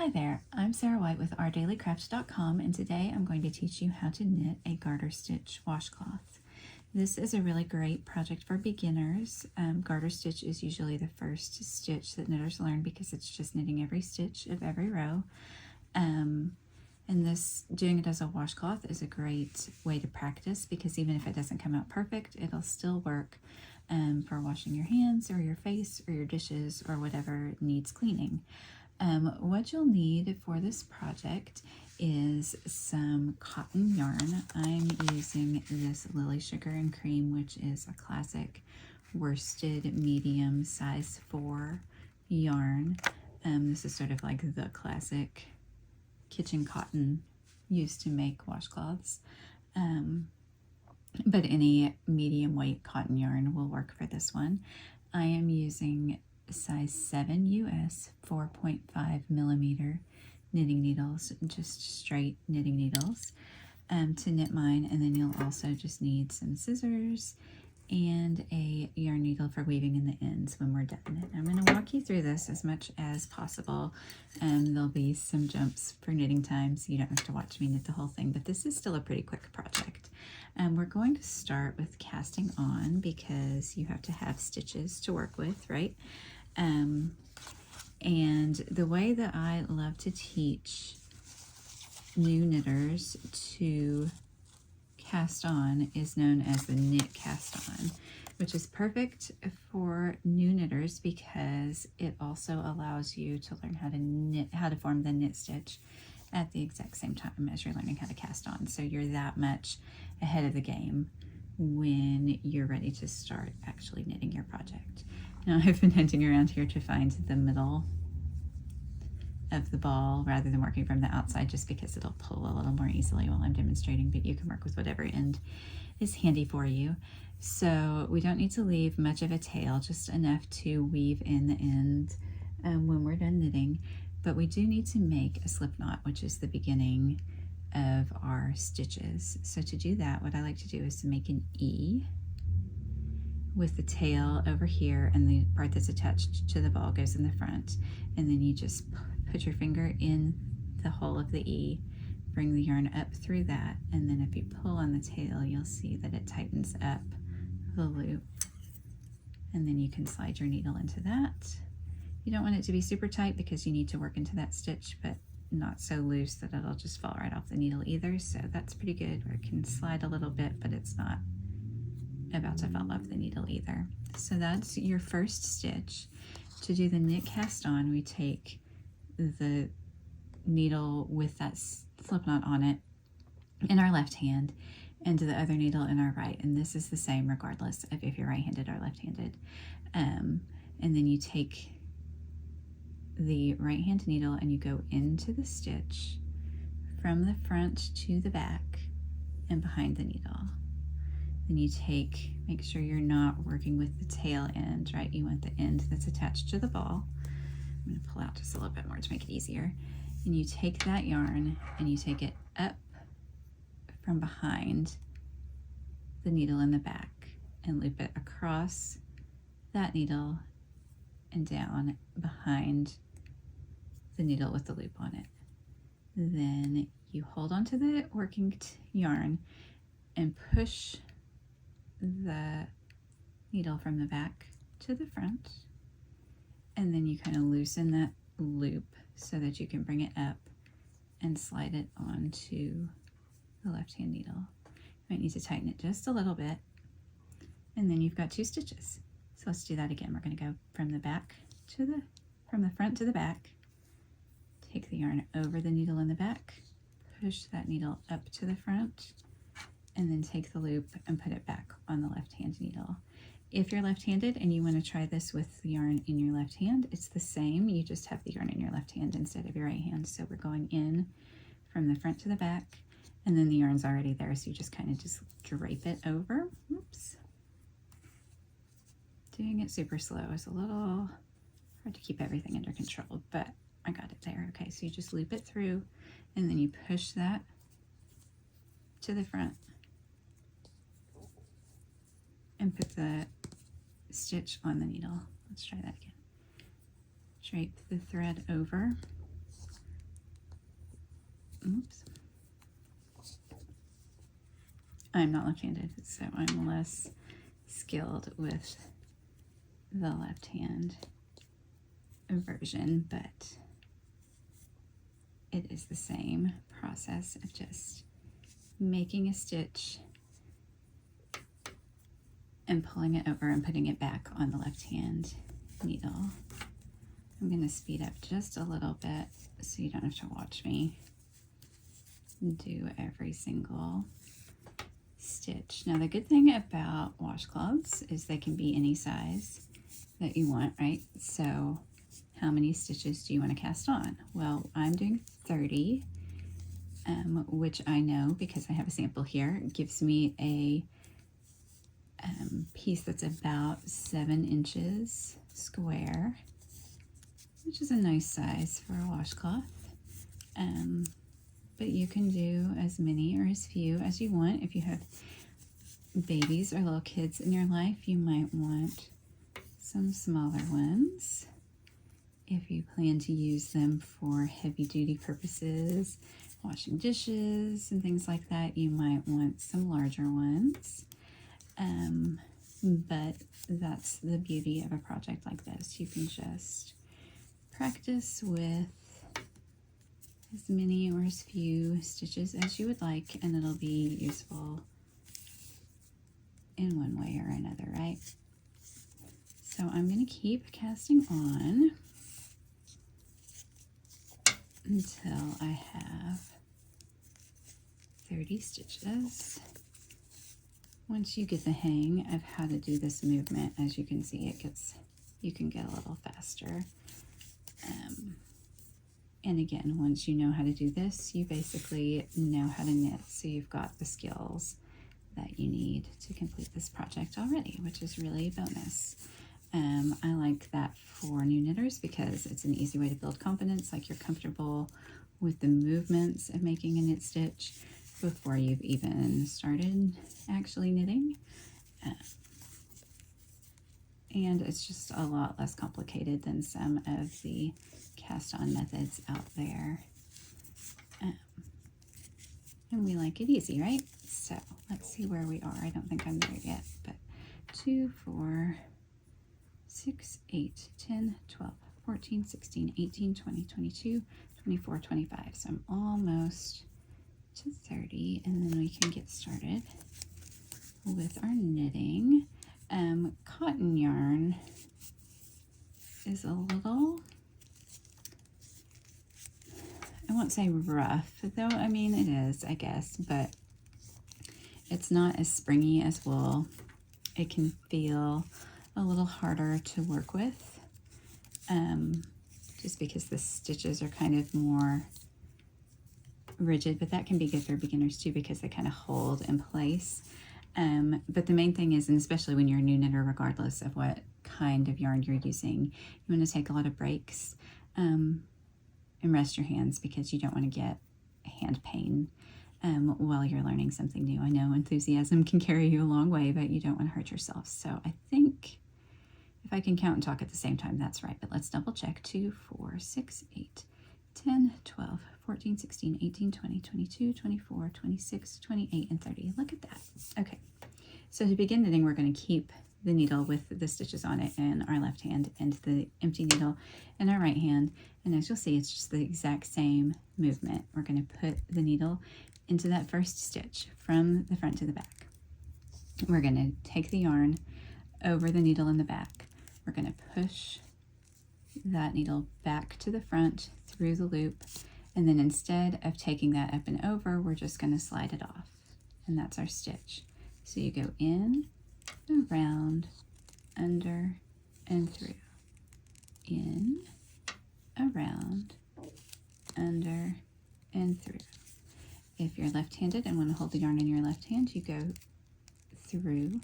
Hi there, I'm Sarah White with ourdailycraft.com, and today I'm going to teach you how to knit a garter stitch washcloth. This is a really great project for beginners. Garter stitch is usually the first stitch that knitters learn because it's just knitting every stitch of every row. And doing it as a washcloth is a great way to practice because even if it doesn't come out perfect, it'll still work for washing your hands or your face or your dishes or whatever needs cleaning. What you'll need for this project is some cotton yarn. I'm using this Lily Sugar and Cream, which is a classic worsted medium size 4 yarn. This is sort of like the classic kitchen cotton used to make washcloths. But any medium weight cotton yarn will work for this one. I am using size 7 US 4.5 millimeter knitting needles, just straight knitting needles to knit mine, and then you'll also just need some scissors and a yarn needle for weaving in the ends when we're done. I'm going to walk you through this as much as possible, and there'll be some jumps for knitting time, so you don't have to watch me knit the whole thing, but this is still a pretty quick project. We're going to start with casting on because you have to have stitches to work with, right? And the way that I love to teach new knitters to cast on is known as the knit cast on, which is perfect for new knitters because it also allows you to learn how to form the knit stitch at the exact same time as you're learning how to cast on. So you're that much ahead of the game when you're ready to start actually knitting your project. Now I've been hunting around here to find the middle of the ball rather than working from the outside just because it'll pull a little more easily while I'm demonstrating, but you can work with whatever end is handy for you. So we don't need to leave much of a tail, just enough to weave in the end when we're done knitting, but we do need to make a slip knot, which is the beginning of our stitches. So to do that, what I like to do is to make an E with the tail over here, and the part that's attached to the ball goes in the front, and then you just put your finger in the hole of the E, bring the yarn up through that, and then if you pull on the tail, you'll see that it tightens up the loop, and then you can slide your needle into that. You don't want it to be super tight because you need to work into that stitch, but not so loose that it'll just fall right off the needle either, so that's pretty good, where it can slide a little bit, but it's not about to fall off the needle either. So that's your first stitch. To do the knit cast on, we take the needle with that slip knot on it in our left hand and the other needle in our right, and this is the same regardless of if you're right-handed or left-handed. And then you take the right hand needle and you go into the stitch from the front to the back and behind the needle. Then you make sure you're not working with the tail end, right? You want the end that's attached to the ball. I'm going to pull out just a little bit more to make it easier. And you take that yarn and you take it up from behind the needle in the back and loop it across that needle and down behind the needle with the loop on it. Then you hold onto the working yarn and push the needle from the back to the front, and then you kind of loosen that loop so that you can bring it up and slide it onto the left hand needle. You might need to tighten it just a little bit, and then you've got 2 stitches. So let's do that again. We're going to go from the front to the back, take the yarn over the needle in the back, push that needle up to the front, and then take the loop and put it back on the left hand needle. If you're left-handed and you want to try this with the yarn in your left hand, it's the same. You just have the yarn in your left hand instead of your right hand. So we're going in from the front to the back, and then the yarn's already there, so you just kind of just drape it over. Oops. Doing it super slow is a little hard to keep everything under control, but I got it there. Okay, so you just loop it through, and then you push that to the front and put the stitch on the needle. Let's try that again. Drape the thread over Oops. I'm not left-handed, so I'm less skilled with the left hand version, but it is the same process of just making a stitch and pulling it over and putting it back on the left hand needle. I'm going to speed up just a little bit so you don't have to watch me do every single stitch. Now the good thing about washcloths is they can be any size that you want, right? So how many stitches do you want to cast on? Well, I'm doing 30, which I know because I have a sample here. It gives me a piece that's about 7 inches square, which is a nice size for a washcloth. But you can do as many or as few as you want. If you have babies or little kids in your life, you might want some smaller ones. If you plan to use them for heavy-duty purposes, washing dishes and things like that, you might want some larger ones. But that's the beauty of a project like this. You can just practice with as many or as few stitches as you would like, and it'll be useful in one way or another, right? So I'm going to keep casting on until I have 30 stitches. Once you get the hang of how to do this movement, as you can see, you can get a little faster. And again, once you know how to do this, you basically know how to knit. So you've got the skills that you need to complete this project already, which is really a bonus. I like that for new knitters because it's an easy way to build confidence, like you're comfortable with the movements of making a knit stitch before you've even started actually knitting. And it's just a lot less complicated than some of the cast-on methods out there. And we like it easy, right? So let's see where we are. I don't think I'm there yet, but 2, 4, 6, 8, 10, 12, 14, 16, 18, 20, 22, 24, 25. So I'm almost to 30, and then we can get started with our knitting. Cotton yarn is a little, I won't say rough, though, I mean, it is, I guess, but it's not as springy as wool. It can feel a little harder to work with, just because the stitches are kind of more rigid, but that can be good for beginners too because they kind of hold in place. But the main thing is, and especially when you're a new knitter, regardless of what kind of yarn you're using, you want to take a lot of breaks and rest your hands because you don't want to get hand pain while you're learning something new. I know enthusiasm can carry you a long way, but you don't want to hurt yourself. So I think if I can count and talk at the same time, that's right. But let's double check. 2, 4, 6, 8, 10, 12, 14, 16, 18, 20, 22, 24, 26, 28, and 30. Look at that. Okay, so to begin knitting, we're going to keep the needle with the stitches on it in our left hand and the empty needle in our right hand. And as you'll see, it's just the exact same movement. We're going to put the needle into that first stitch from the front to the back. We're going to take the yarn over the needle in the back. We're going to push that needle back to the front through the loop, and then instead of taking that up and over, we're just going to slide it off, and that's our stitch. So you go in, around, under, and through. In, around, under, and through. If you're left-handed and want to hold the yarn in your left hand, you go through,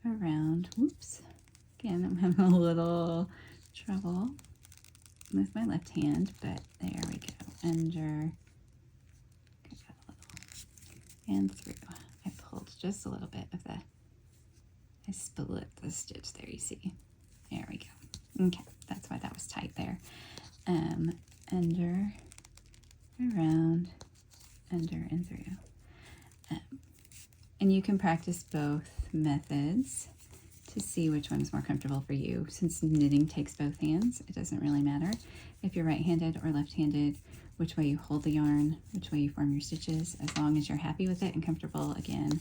around, whoops, again, I'm having a little trouble with my left hand, but there we go. Under, and through. I pulled just a little bit of the, I split the stitch there, you see. There we go. Okay, that's why that was tight there. Under, around, under and through. And you can practice both methods to see which one is more comfortable for you. Since knitting takes both hands, it doesn't really matter if you're right-handed or left-handed, which way you hold the yarn, which way you form your stitches. As long as you're happy with it and comfortable, again,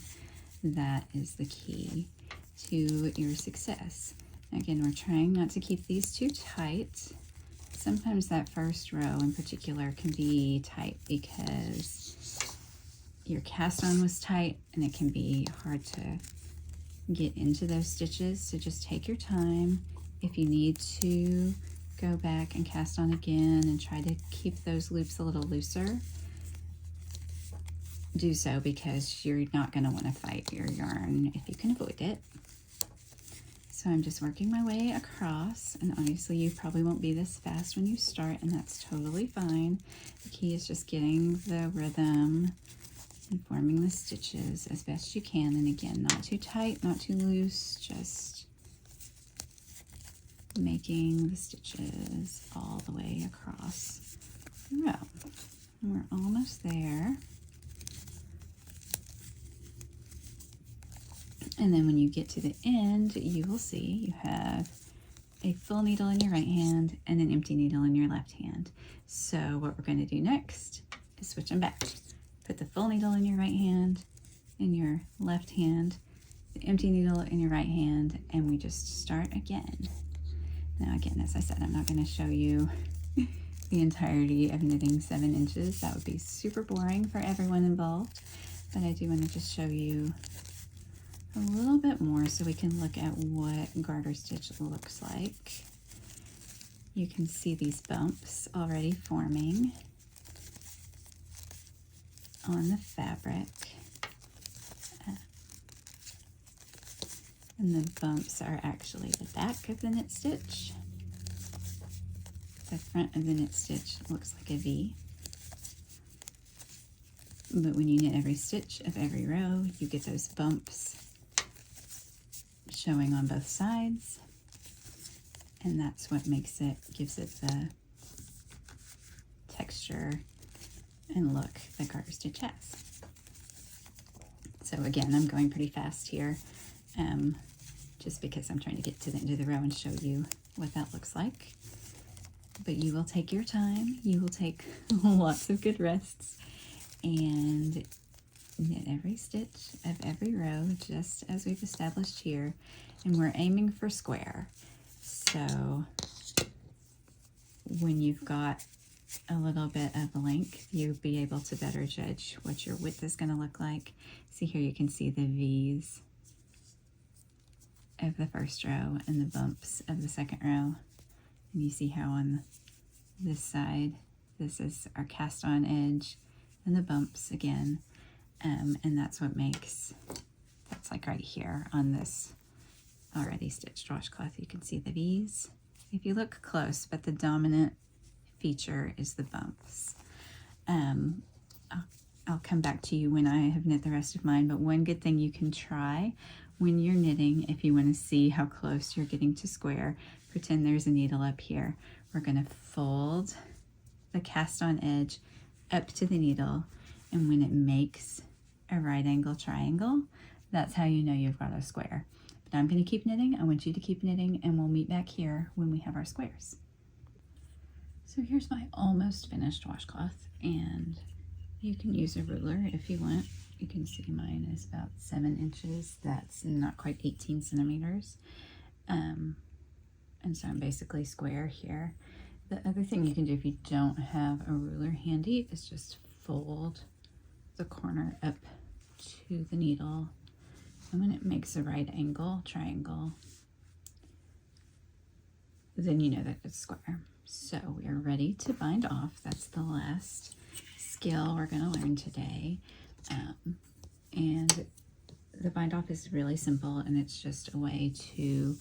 that is the key to your success. Again, we're trying not to keep these too tight. Sometimes that first row in particular can be tight because your cast on was tight and it can be hard to get into those stitches. So just take your time. If you need to go back and cast on again and try to keep those loops a little looser, do so, because you're not going to want to fight your yarn if you can avoid it. So I'm just working my way across, and obviously you probably won't be this fast when you start, and that's totally fine. The key is just getting the rhythm and forming the stitches as best you can. And again, not too tight, not too loose, just making the stitches all the way across the row. And we're almost there. And then when you get to the end, you will see you have a full needle in your right hand and an empty needle in your left hand. So what we're going to do next is switch them back. Put the full needle in your right hand, in your left hand, the empty needle in your right hand, and we just start again. Now again, as I said, I'm not going to show you the entirety of knitting 7 inches. That would be super boring for everyone involved, but I do want to just show you a little bit more so we can look at what garter stitch looks like. You can see these bumps already forming on the fabric. And the bumps are actually the back of the knit stitch. The front of the knit stitch looks like a V. But when you knit every stitch of every row, you get those bumps showing on both sides, and that's what makes it, gives it the texture and look that garter stitch has. So again, I'm going pretty fast here, just because I'm trying to get to the end of the row and show you what that looks like. But you will take your time, you will take lots of good rests, and knit every stitch of every row, just as we've established here, and we're aiming for square. So when you've got a little bit of length, you'll be able to better judge what your width is going to look like. See here, you can see the V's of the first row and the bumps of the second row, and you see how on this side, this is our cast on edge, and the bumps again. And that's what makes, that's like right here on this already stitched washcloth. You can see the V's if you look close, but the dominant feature is the bumps. I'll come back to you when I have knit the rest of mine, but one good thing you can try when you're knitting, if you want to see how close you're getting to square, pretend there's a needle up here. We're going to fold the cast on edge up to the needle, and when it makes a right angle triangle, that's how you know you've got a square. But I'm going to keep knitting. I want you to keep knitting, and we'll meet back here when we have our squares. So here's my almost finished washcloth, and you can use a ruler if you want. You can see mine is about 7 inches. That's not quite 18 centimeters. And so I'm basically square here. The other thing you can do if you don't have a ruler handy is just fold the corner up to the needle, and when it makes a right angle triangle, then you know that it's square. So we are ready to bind off. That's the last skill we're going to learn today. And the bind off is really simple, and it's just a way to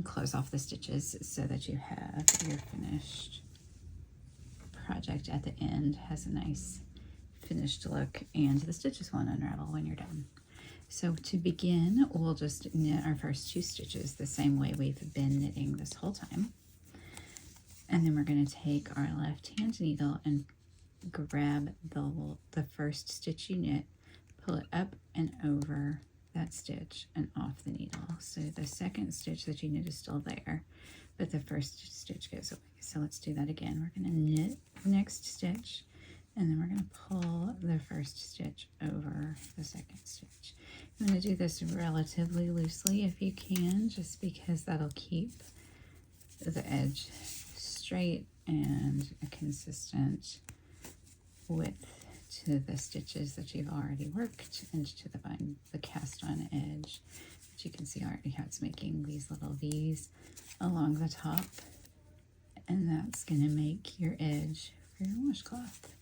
close off the stitches so that you have your finished project at the end. Has a nice finished look, and the stitches won't unravel when you're done. So to begin, we'll just knit our first 2 stitches the same way we've been knitting this whole time. And then we're going to take our left hand needle and grab the first stitch you knit, pull it up and over that stitch and off the needle. So the second stitch that you knit is still there, but the first stitch goes away. So let's do that again. We're going to knit the next stitch, and then we're going to pull the first stitch over the second stitch. I'm going to do this relatively loosely if you can, just because that'll keep the edge straight and a consistent width to the stitches that you've already worked and to the cast on edge. But you can see already how it's making these little V's along the top, and that's going to make your edge for your washcloth.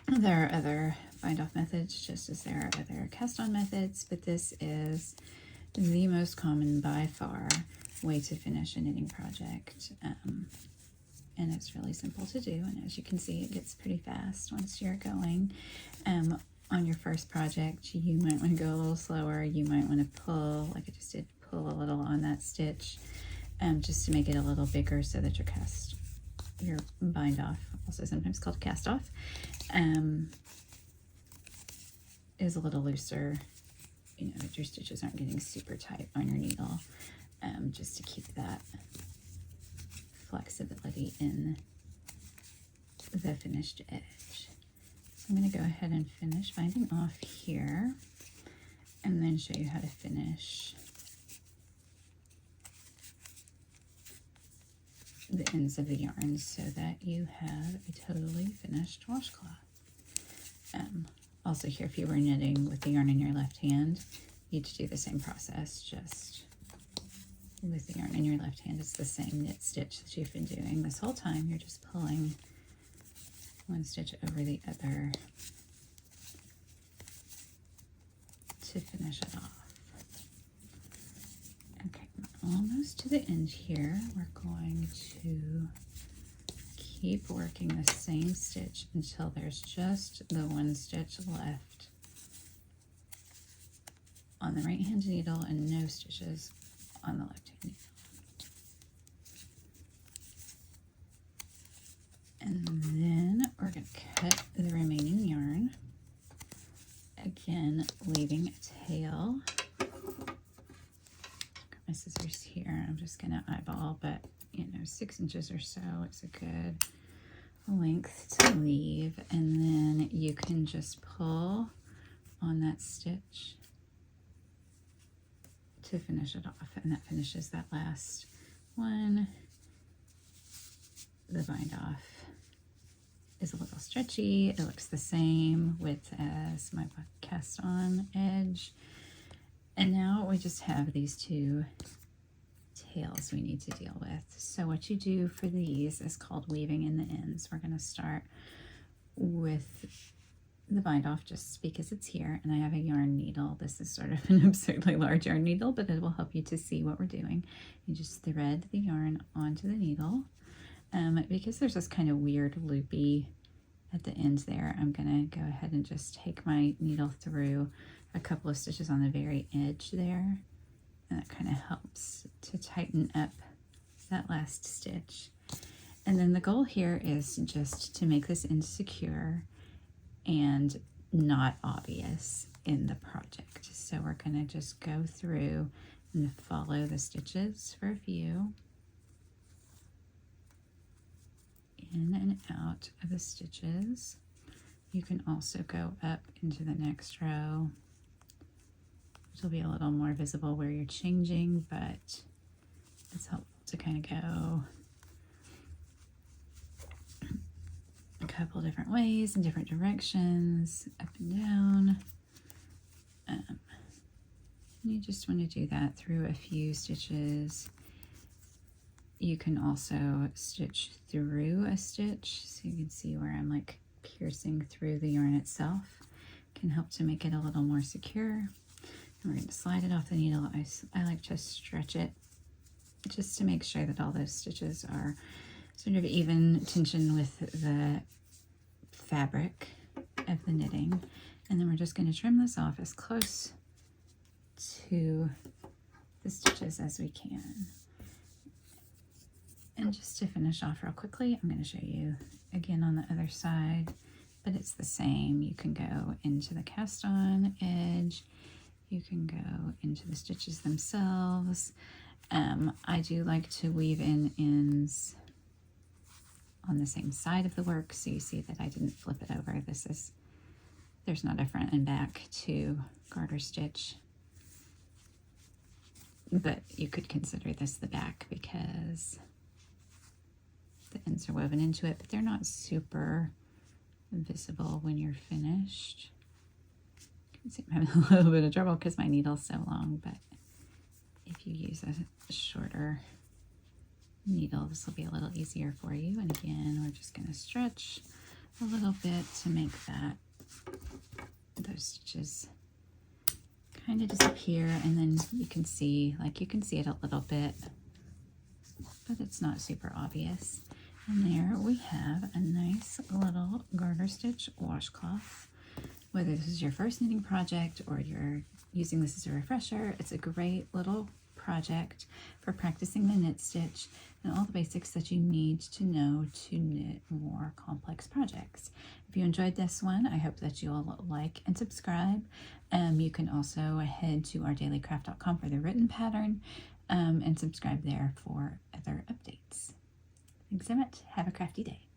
There are other bind off methods, just as there are other cast on methods, but this is the most common by far way to finish a knitting project. And it's really simple to do, and as you can see, it gets pretty fast once you're going. On your first project, you might want to go a little slower. You might want to pull, like I just did, pull a little on that stitch, just to make it a little bigger so that your bind off, also sometimes called cast off, is a little looser, you know, that your stitches aren't getting super tight on your needle, just to keep that flexibility in the finished edge. So I'm going to go ahead and finish binding off here, and then show you how to finish the ends of the yarn so that you have a totally finished washcloth. Also here, if you were knitting with the yarn in your left hand, you'd do the same process, just with the yarn in your left hand. It's the same knit stitch that you've been doing this whole time. You're just pulling one stitch over the other to finish it off. Okay, we're almost to the end here. We're going to keep working the same stitch until there's just the one stitch left on the right hand needle and no stitches on the left hand needle. And then we're going to cut the remaining yarn, again leaving a tail. Got my scissors here. I'm just going to eyeball, but you know, 6 inches or so is a good length to leave. And then you can just pull on that stitch to finish it off, and that finishes that last one. The bind off is a little stretchy. It looks the same width as my cast on edge. And now we just have these two tails we need to deal with. So what you do for these is called weaving in the ends. We're going to start with the bind off just because it's here, and I have a yarn needle. This is sort of an absurdly large yarn needle, but it will help you to see what we're doing. You just thread the yarn onto the needle. Because there's this kind of weird loopy at the end there, I'm gonna go ahead and just take my needle through a couple of stitches on the very edge there, and that kind of helps to tighten up that last stitch. And then the goal here is just to make this end secure and not obvious in the project. So we're gonna just go through and follow the stitches for a few, in and out of the stitches. You can also go up into the next row. It'll be a little more visible where you're changing, but it's helpful to kind of go a couple different ways in different directions, up and down. You just want to do that through a few stitches. You can also stitch through a stitch, so you can see where I'm like piercing through the yarn itself. Can help to make it a little more secure. And we're going to slide it off the needle. I like to stretch it just to make sure that all those stitches are sort of even tension with the fabric of the knitting. And then we're just going to trim this off as close to the stitches as we can. And just to finish off real quickly, I'm going to show you again on the other side, but it's the same. You can go into the cast on edge, you can go into the stitches themselves. I do like to weave in ends on the same side of the work, so you see that I didn't flip it over. There's not a front and back to garter stitch, but you could consider this the back because the ends are woven into it, but they're not super visible when you're finished. You can see I'm having a little bit of trouble because my needle's so long, but if you use a shorter needle, this will be a little easier for you. And again, we're just going to stretch a little bit to make those stitches kind of disappear, and then you can see it a little bit, but it's not super obvious. And there we have a nice little garter stitch washcloth. Whether this is your first knitting project or you're using this as a refresher, it's a great little project for practicing the knit stitch and all the basics that you need to know to knit more complex projects. If you enjoyed this one, I hope that you'll like and subscribe. You can also head to ourdailycraft.com for the written pattern and subscribe there for other updates. Thanks so much. Have a crafty day.